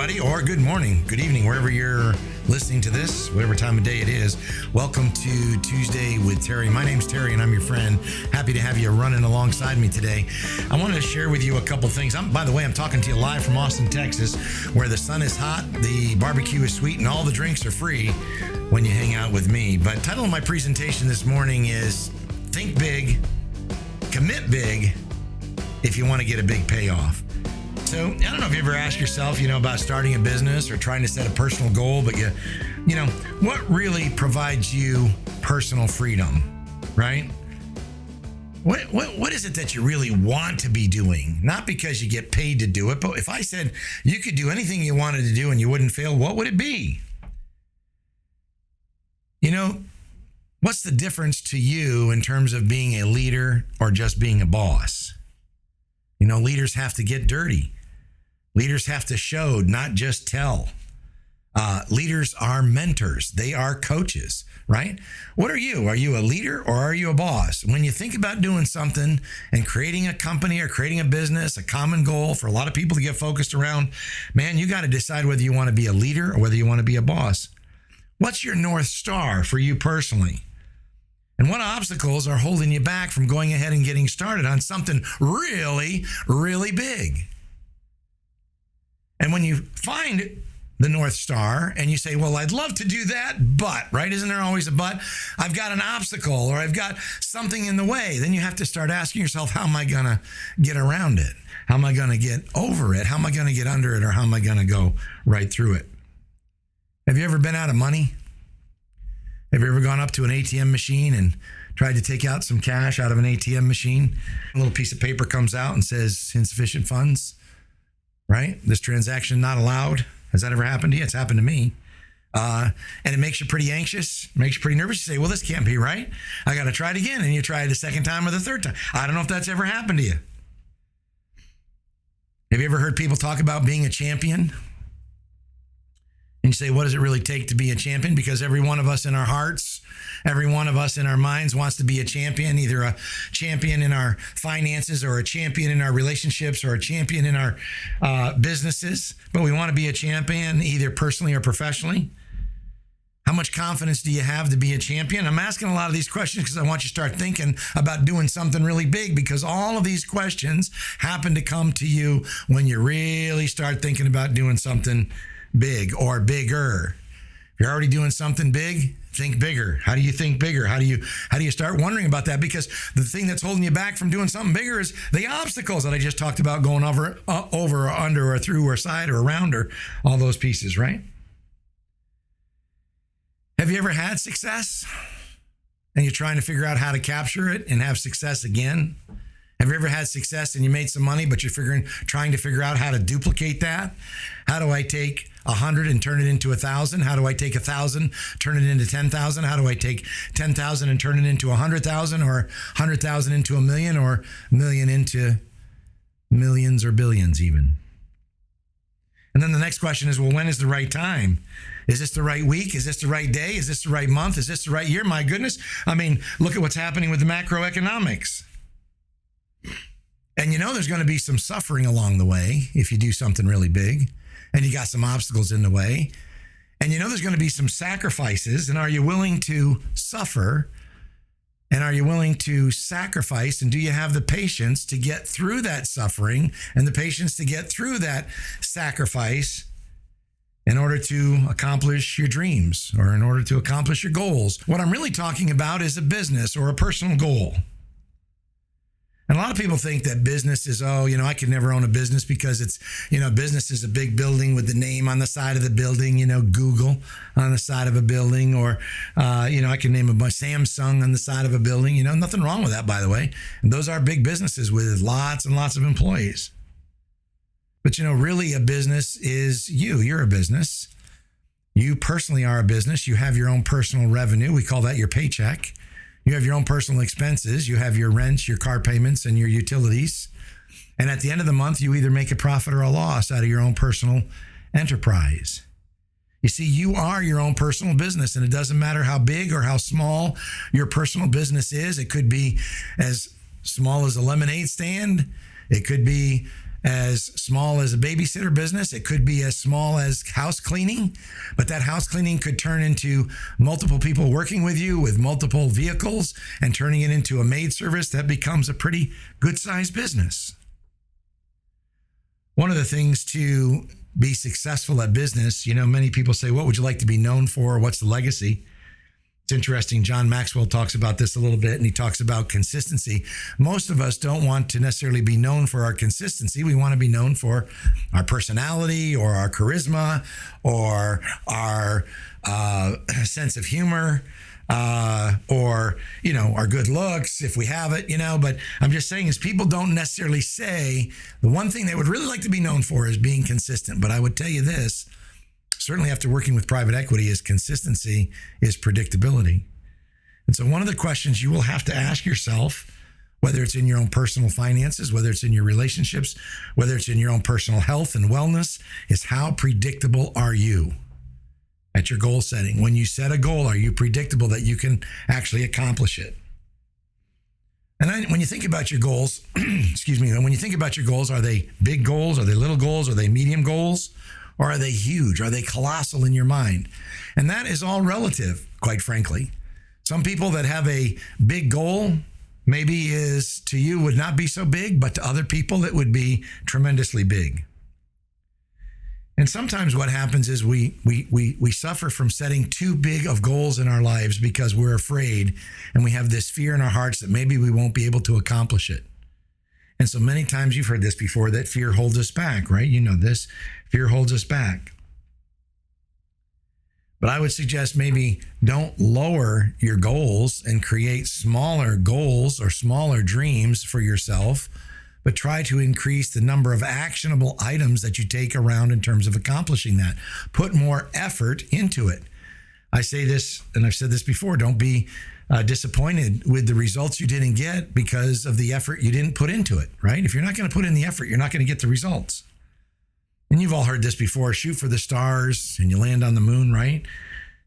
everybody, or good morning, good evening, wherever you're listening to this, whatever time of day it is. Welcome to Tuesday with Terry. My name's Terry, and I'm your friend. Happy to have you running alongside me today. I wanted to share with you a couple things. By the way, I'm talking to you live from Austin, Texas, where the sun is hot, the barbecue is sweet, and all the drinks are free when you hang out with me. But the title of my presentation this morning is Think Big, Commit Big, if you want to get a big payoff. So I don't know if you ever ask yourself, about starting a business or trying to set a personal goal, but what really provides you personal freedom, right? What is it that you really want to be doing? Not because you get paid to do it, but if I said you could do anything you wanted to do and you wouldn't fail, what would it be? What's the difference to you in terms of being a leader or just being a boss? Leaders have to get dirty. Leaders have to show, not just tell. Leaders are mentors. They are coaches, right? What are you? Are you a leader or are you a boss? When you think about doing something and creating a company or creating a business, a common goal for a lot of people to get focused around, man, you got to decide whether you want to be a leader or whether you want to be a boss. What's your North Star for you personally? And what obstacles are holding you back from going ahead and getting started on something really, really big? And when you find the North Star and you say, well, I'd love to do that, but, right? Isn't there always a but? I've got an obstacle or I've got something in the way. Then you have to start asking yourself, how am I going to get around it? How am I going to get over it? How am I going to get under it? Or how am I going to go right through it? Have you ever been out of money? Have you ever gone up to an ATM machine and tried to take out some cash out of an ATM machine? A little piece of paper comes out and says insufficient funds, right? This transaction not allowed. Has that ever happened to you? It's happened to me. And it makes you pretty anxious, makes you pretty nervous. You say, well, this can't be right. I got to try it again. And you try it a second time or the third time. I don't know if that's ever happened to you. Have you ever heard people talk about being a champion? And you say, what does it really take to be a champion? Because every one of us in our hearts, every one of us in our minds wants to be a champion, either a champion in our finances or a champion in our relationships or a champion in our businesses. But we want to be a champion either personally or professionally. How much confidence do you have to be a champion? I'm asking a lot of these questions because I want you to start thinking about doing something really big, because all of these questions happen to come to you when you really start thinking about doing something big or bigger. If you're already doing something big, think bigger. How do you think bigger? How do you start wondering about that? Because the thing that's holding you back from doing something bigger is the obstacles that I just talked about, going over or under or through or side or around or all those pieces, right? Have you ever had success and you're trying to figure out how to capture it and have success again? Have you ever had success and you made some money, but you're trying to figure out how to duplicate that? How do I take 100 and turn it into 1,000? How do I take 1,000, turn it into 10,000? How do I take 10,000 and turn it into 100,000, or 100,000 into 1,000,000, or 1,000,000 into millions or billions even? And then the next question is, well, when is the right time? Is this the right week? Is this the right day? Is this the right month? Is this the right year? My goodness. I mean, look at what's happening with the macroeconomics. And there's going to be some suffering along the way if you do something really big and you got some obstacles in the way. And there's going to be some sacrifices. And are you willing to suffer? And are you willing to sacrifice? And do you have the patience to get through that suffering and the patience to get through that sacrifice in order to accomplish your dreams or in order to accomplish your goals? What I'm really talking about is a business or a personal goal. And a lot of people think that business is, I could never own a business because it's, business is a big building with the name on the side of the building, Google on the side of a building, or, I can name a bunch, Samsung on the side of a building, nothing wrong with that, by the way. And those are big businesses with lots and lots of employees. But, really a business is you. You're a business. You personally are a business. You have your own personal revenue. We call that your paycheck. You have your own personal expenses. You have your rents, your car payments, and your utilities. And at the end of the month, you either make a profit or a loss out of your own personal enterprise. You see, you are your own personal business, and it doesn't matter how big or how small your personal business is. It could be as small as a lemonade stand. It could be as small as a babysitter business. It could be as small as house cleaning, but that house cleaning could turn into multiple people working with you with multiple vehicles and turning it into a maid service that becomes a pretty good sized business. One of the things to be successful at business, many people say, what would you like to be known for? What's the legacy? It's interesting. John Maxwell talks about this a little bit, and he talks about consistency. Most of us don't want to necessarily be known for our consistency. We want to be known for our personality or our charisma or our sense of humor or, our good looks, if we have it, But I'm just saying is people don't necessarily say the one thing they would really like to be known for is being consistent. But I would tell you this, certainly after working with private equity, is consistency is predictability. And so one of the questions you will have to ask yourself, whether it's in your own personal finances, whether it's in your relationships, whether it's in your own personal health and wellness, is how predictable are you at your goal setting? When you set a goal, are you predictable that you can actually accomplish it? And when you think about your goals, when you think about your goals, are they big goals? Are they little goals? Are they medium goals? Or are they huge? Are they colossal in your mind? And that is all relative, quite frankly. Some people that have a big goal maybe is to you would not be so big, but to other people it would be tremendously big. And sometimes what happens is we suffer from setting too big of goals in our lives because we're afraid and we have this fear in our hearts that maybe we won't be able to accomplish it. And so many times you've heard this before, that fear holds us back, right? You know this. Fear holds us back. But I would suggest maybe don't lower your goals and create smaller goals or smaller dreams for yourself, but try to increase the number of actionable items that you take around in terms of accomplishing that. Put more effort into it. I say this, and I've said this before, don't be disappointed with the results you didn't get because of the effort you didn't put into it, right? If you're not going to put in the effort, you're not going to get the results. And you've all heard this before, shoot for the stars and you land on the moon, right?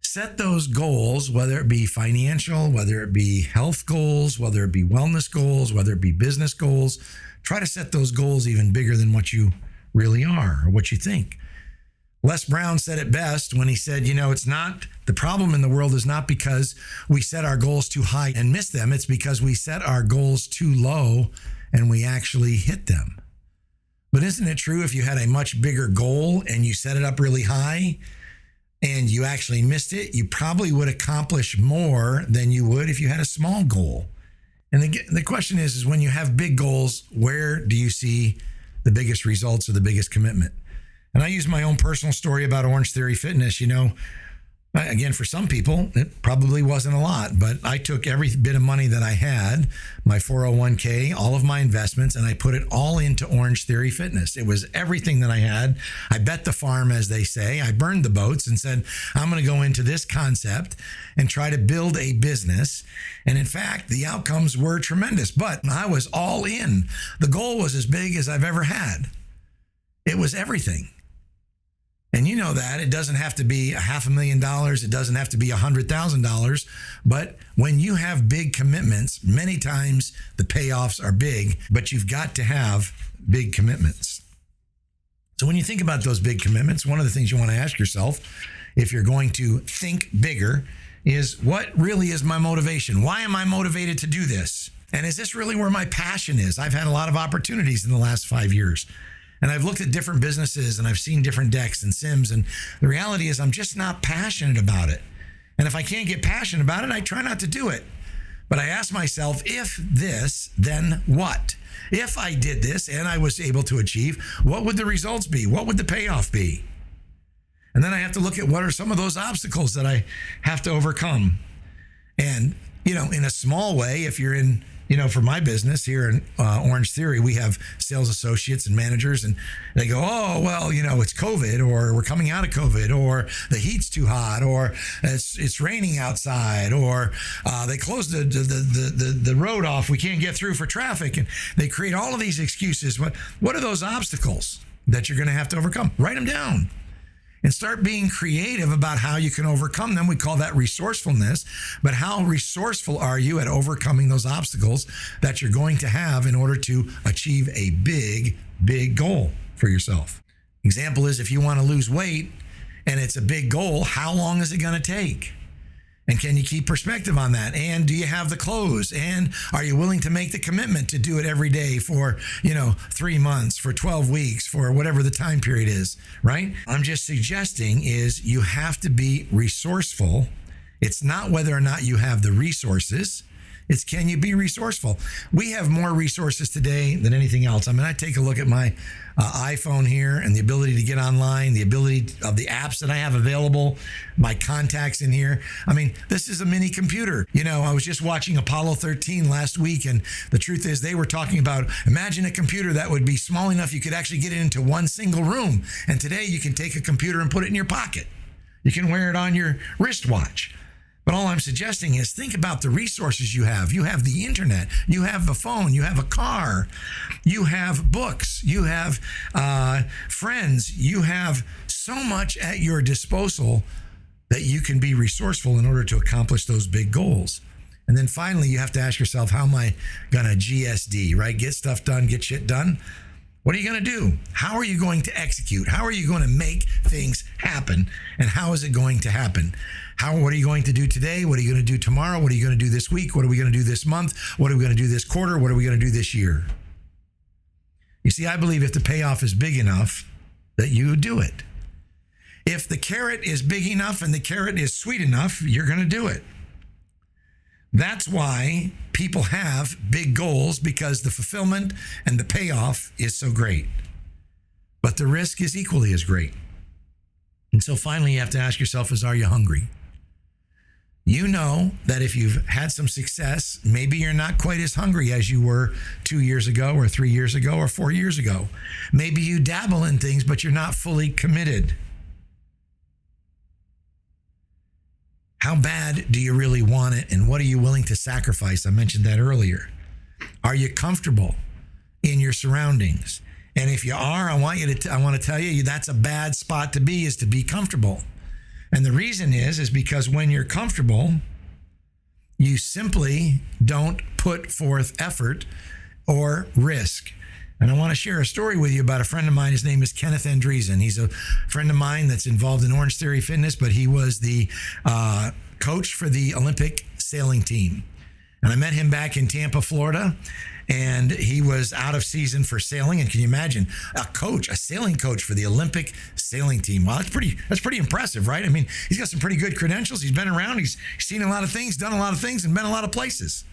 Set those goals, whether it be financial, whether it be health goals, whether it be wellness goals, whether it be business goals. Try to set those goals even bigger than what you really are or what you think. Les Brown said it best when he said, it's not, the problem in the world is not because we set our goals too high and miss them. It's because we set our goals too low and we actually hit them. But isn't it true if you had a much bigger goal and you set it up really high and you actually missed it, you probably would accomplish more than you would if you had a small goal. And the question is when you have big goals, where do you see the biggest results or the biggest commitment? And I use my own personal story about Orange Theory Fitness. Again, for some people, it probably wasn't a lot, but I took every bit of money that I had, my 401k, all of my investments, and I put it all into Orange Theory Fitness. It was everything that I had. I bet the farm, as they say. I burned the boats and said, I'm going to go into this concept and try to build a business. And in fact, the outcomes were tremendous, but I was all in. The goal was as big as I've ever had. It was everything. And you know that it doesn't have to be $500,000. It doesn't have to be $100,000. But when you have big commitments, many times the payoffs are big, but you've got to have big commitments. So when you think about those big commitments, one of the things you want to ask yourself, if you're going to think bigger, is what really is my motivation? Why am I motivated to do this? And is this really where my passion is? I've had a lot of opportunities in the last 5 years. And I've looked at different businesses and I've seen different decks and sims. And the reality is I'm just not passionate about it. And if I can't get passionate about it, I try not to do it. But I ask myself, if this, then what? If I did this and I was able to achieve, what would the results be? What would the payoff be? And then I have to look at what are some of those obstacles that I have to overcome. And, in a small way, if you're in, for my business here in Orange Theory, we have sales associates and managers, and they go, oh, well, it's COVID, or we're coming out of COVID, or the heat's too hot, or it's raining outside, or they closed the road off. We can't get through for traffic. And they create all of these excuses. What are those obstacles that you're going to have to overcome? Write them down. and start being creative about how you can overcome them. We call that resourcefulness. But how resourceful are you at overcoming those obstacles that you're going to have in order to achieve a big, big goal for yourself? Example is, if you want to lose weight and it's a big goal, how long is it going to take? And can you keep perspective on that? And do you have the clothes? And are you willing to make the commitment to do it every day for, 3 months, for 12 weeks, for whatever the time period is, right? I'm just suggesting is you have to be resourceful. It's not whether or not you have the resources. It's can you be resourceful? We have more resources today than anything else. I mean, I take a look at my iPhone here and the ability to get online, the ability of the apps that I have available, my contacts in here. I mean, this is a mini computer. I was just watching Apollo 13 last week, and the truth is they were talking about, imagine a computer that would be small enough you could actually get it into one single room. And today you can take a computer and put it in your pocket. You can wear it on your wristwatch. But all I'm suggesting is think about the resources you have. You have the internet, you have a phone, you have a car, you have books, you have friends, you have so much at your disposal that you can be resourceful in order to accomplish those big goals. And then finally, you have to ask yourself, how am I going to GSD, right? Get stuff done, get shit done. What are you going to do? How are you going to execute? How are you going to make things happen? And how is it going to happen? What are you going to do today? What are you going to do tomorrow? What are you going to do this week? What are we going to do this month? What are we going to do this quarter? What are we going to do this year? You see, I believe if the payoff is big enough, that you do it. If the carrot is big enough and the carrot is sweet enough, you're going to do it. That's why people have big goals, because the fulfillment and the payoff is so great. But the risk is equally as great. And so finally, you have to ask yourself are you hungry? You know that if you've had some success, maybe you're not quite as hungry as you were 2 years ago or 3 years ago or 4 years ago. Maybe you dabble in things, but you're not fully committed. How bad do you really want it, and what are you willing to sacrifice? I mentioned that earlier. Are you comfortable in your surroundings? And if you are, I want to tell you that's a bad spot to be comfortable. And the reason is because when you're comfortable, you simply don't put forth effort or risk. And I want to share a story with you about a friend of mine. His name is Kenneth Andreessen. He's a friend of mine that's involved in Orange Theory Fitness, but he was the coach for the Olympic sailing team. And I met him back in Tampa, Florida, and he was out of season for sailing. And can you imagine a sailing coach for the Olympic sailing team? Well, that's pretty impressive, right? I mean, he's got some pretty good credentials. He's been around. He's seen a lot of things, done a lot of things, and been a lot of places.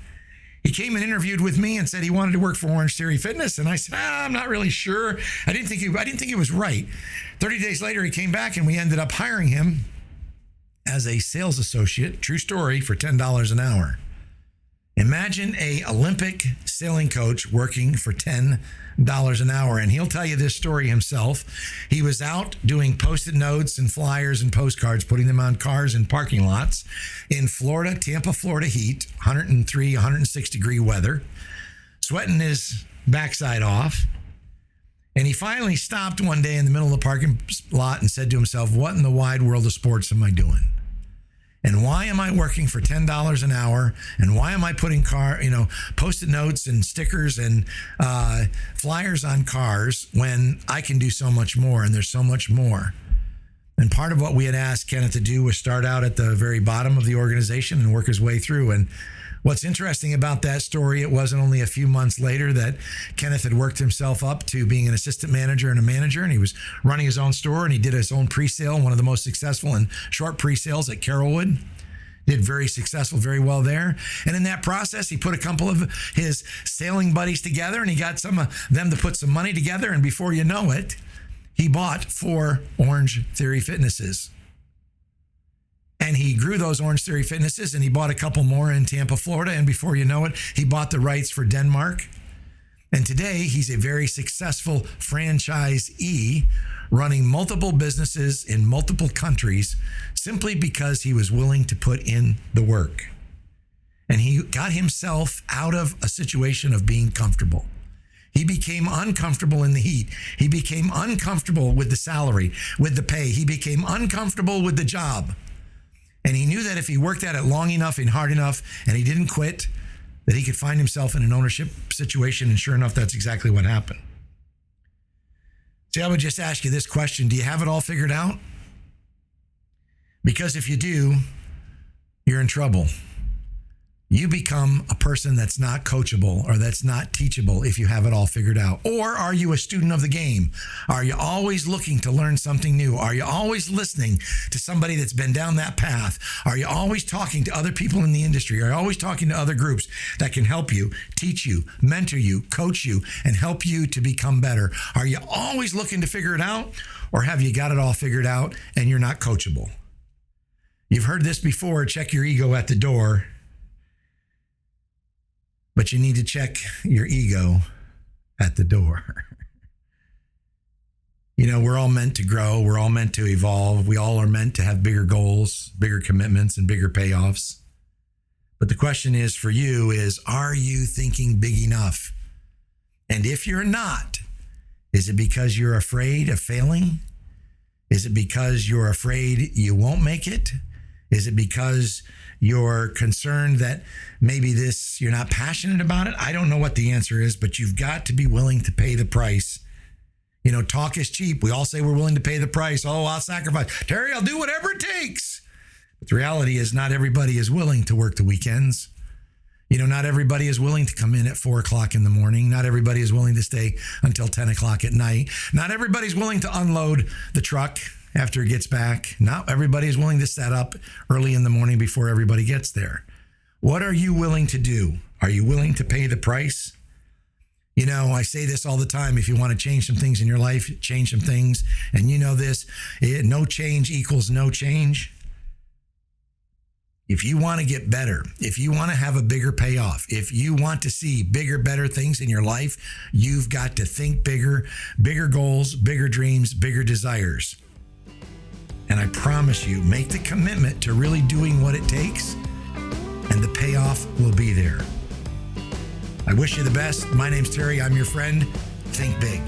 He came and interviewed with me and said he wanted to work for Orange Theory Fitness. And I said, I'm not really sure. I didn't think he was right. 30 days later, he came back and we ended up hiring him as a sales associate, true story, for $10 an hour. Imagine a Olympic sailing coach working for $10 an hour. And he'll tell you this story himself. He was out doing Post-it notes and flyers and postcards, putting them on cars in parking lots in Florida, Tampa, Florida heat, 103, 106 degree weather, sweating his backside off. And he finally stopped one day in the middle of the parking lot and said to himself, what in the wide world of sports am I doing? And why am I working for $10 an hour? And why am I putting Post-it notes and stickers and flyers on cars when I can do so much more, and there's so much more? And part of what we had asked Kenneth to do was start out at the very bottom of the organization and work his way through. And what's interesting about that story, it wasn't only a few months later that Kenneth had worked himself up to being an assistant manager and a manager, and he was running his own store, and he did his own pre-sale, one of the most successful and short pre-sales at Carrollwood. Did very successful, very well there. And in that process, he put a couple of his sailing buddies together, and he got some of them to put some money together, and before you know it, he bought 4 Orange Theory Fitnesses. And he grew those Orange Theory Fitnesses, and he bought a couple more in Tampa, Florida. And before you know it, he bought the rights for Denmark. And today, he's a very successful franchisee running multiple businesses in multiple countries simply because he was willing to put in the work. And he got himself out of a situation of being comfortable. He became uncomfortable in the heat. He became uncomfortable with the salary, with the pay. He became uncomfortable with the job. And he knew that if he worked at it long enough and hard enough and he didn't quit, that he could find himself in an ownership situation. And sure enough, that's exactly what happened. See, I would just ask you this question. Do you have it all figured out? Because if you do, you're in trouble. You become a person that's not coachable or that's not teachable if you have it all figured out. Or are you a student of the game? Are you always looking to learn something new? Are you always listening to somebody that's been down that path? Are you always talking to other people in the industry? Are you always talking to other groups that can help you, teach you, mentor you, coach you, and help you to become better? Are you always looking to figure it out? Or have you got it all figured out and you're not coachable? You've heard this before, check your ego at the door. But you need to check your ego at the door. You know, we're all meant to grow. We're all meant to evolve. We all are meant to have bigger goals, bigger commitments, and bigger payoffs. But the question is for you is, are you thinking big enough? And if you're not, is it because you're afraid of failing? Is it because you're afraid you won't make it? Is it because you're concerned that maybe you're not passionate about it? I don't know what the answer is, but you've got to be willing to pay the price. You know, talk is cheap. We all say we're willing to pay the price. Oh, I'll sacrifice. Terry, I'll do whatever it takes. But the reality is not everybody is willing to work the weekends. You know, not everybody is willing to come in at 4 o'clock in the morning. Not everybody is willing to stay until 10 o'clock at night. Not everybody's willing to unload the truck after it gets back. Not everybody is willing to set up early in the morning before everybody gets there. What are you willing to do? Are you willing to pay the price? You know, I say this all the time. If you want to change some things in your life, change some things. And you know this, no change equals no change. If you want to get better, if you want to have a bigger payoff, if you want to see bigger, better things in your life, you've got to think bigger, bigger goals, bigger dreams, bigger desires. And I promise you, make the commitment to really doing what it takes, and the payoff will be there. I wish you the best. My name's Terry. I'm your friend. Think big.